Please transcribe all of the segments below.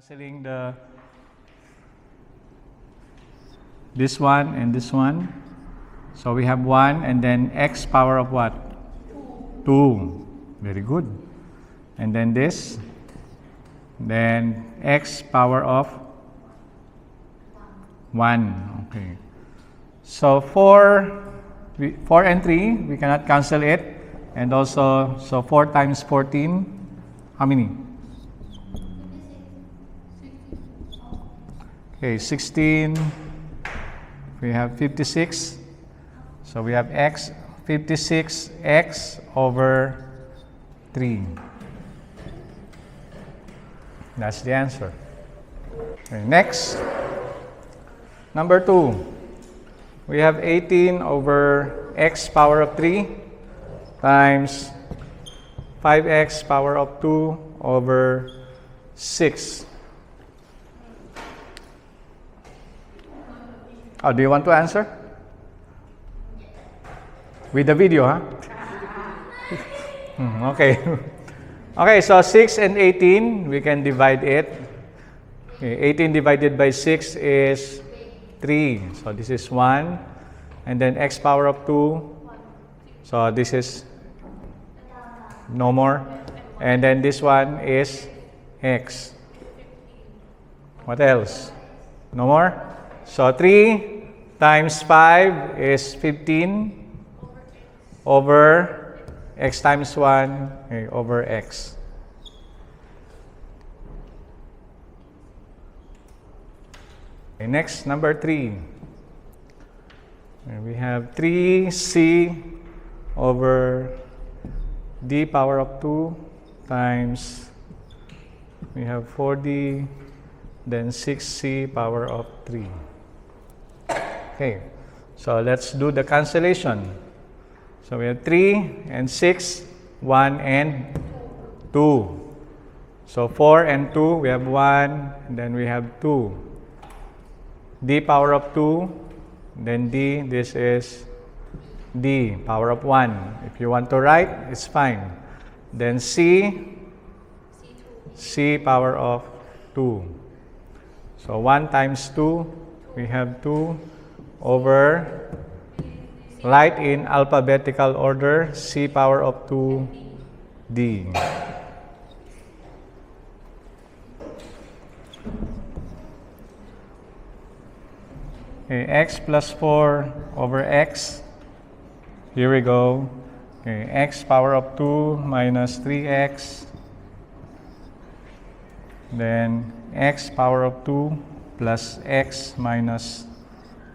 Canceling this one and this one. So we have 1 and then x power of what? 2. Very good. And then this. Then x power of 1. Okay. So 4 and 3, we cannot cancel it. And also, so 4 times 14, how many? Okay, 16. We have 56. So we have x, 56x over 3. That's the answer. Okay, next, number 2. We have 18 over x power of 3 times 5x power of 2 over 6. Oh, do you want to answer? With the video, huh? Okay. Okay, so 6 and 18, we can divide it. Okay, 18 divided by 6 is 3. So this is 1. And then x power of 2. So this is no more. And then this one is x. What else? No more? So 3 times 5 is 15 over x times 1 over x. Okay, next, number 3. And we have 3c over d power of 2 times, we have 4d, then 6c power of 3. Okay, so let's do the cancellation. So we have 3 and 6, 1 and 2. So 4 and 2, we have 1, and then we have 2. D power of 2, then D, this is D power of 1. If you want to write, it's fine. Then C, C power of 2. So 1 times 2, we have 2 over, write in alphabetical order, C power of 2, D. Okay, x plus 4 over x. Here we go. Okay, x power of 2 minus 3x. Then x power of 2 plus x minus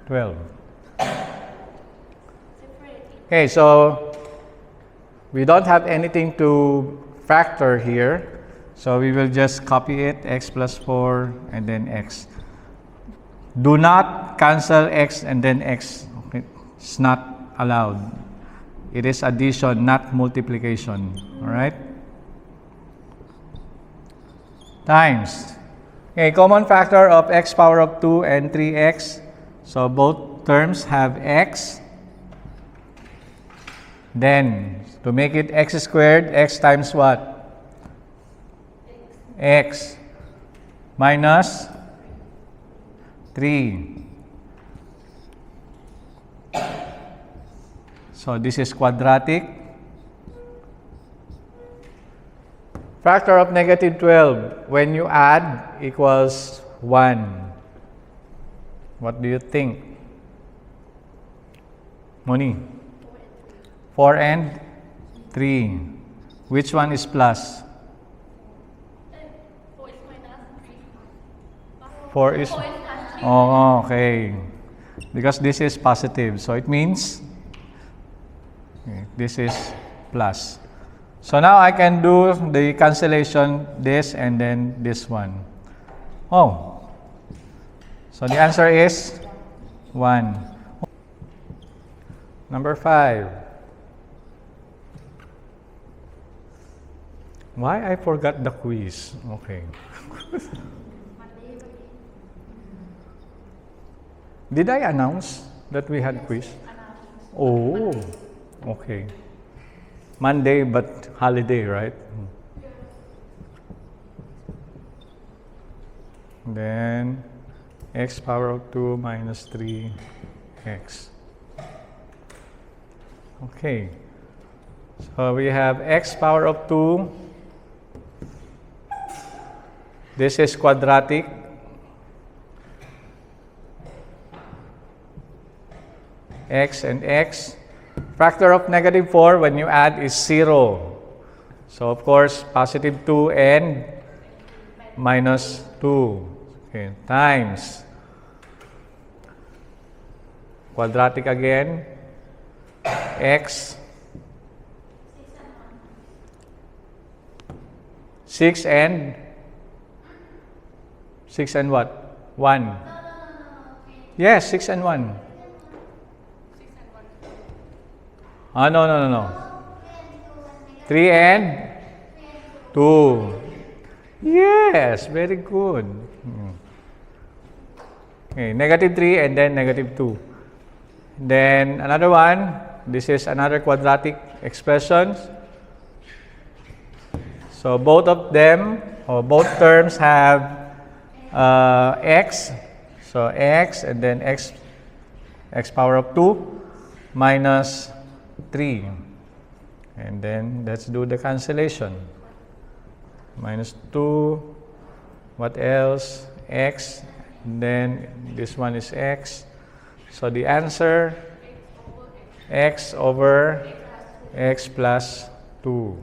12. Okay, so we don't have anything to factor here. So we will just copy it, x plus 4 and then x. Do not cancel x and then x. Okay? It's not allowed. It is addition, not multiplication. All right? Times. Okay, common factor of x power of 2 and 3x. So both terms have x. Then, to make it x squared, x times what? X minus 3. So this is quadratic. Factor of negative 12, when you add, equals 1. What do you think? Moni? 4 and 3. Which one is plus? 4 is... Oh, okay. Because this is positive. So it means this is plus. So now I can do the cancellation, this and then this one. Oh. So the answer is 1. Number 5. Why I forgot the quiz? Okay. Did I announce that we had quiz? Oh, okay. Monday, but holiday, right? then x power of 2 minus 3x. Okay. So we have x power of 2. This is quadratic. X and x. Factor of negative 4 when you add is 0. So of course, positive 2 and minus 2. Okay, times. Quadratic again. X. 6 and 6 and what? 1. Yes, 6 and 1. No. 3 and 2. Yes, very good. Okay, negative 3 and then negative 2. Then another one, this is another quadratic expression. So both of them, or both terms have x. So x and then x power of 2 minus 3. And then let's do the cancellation. Minus 2, what else? X, then this one is x. So the answer, x over x plus 2.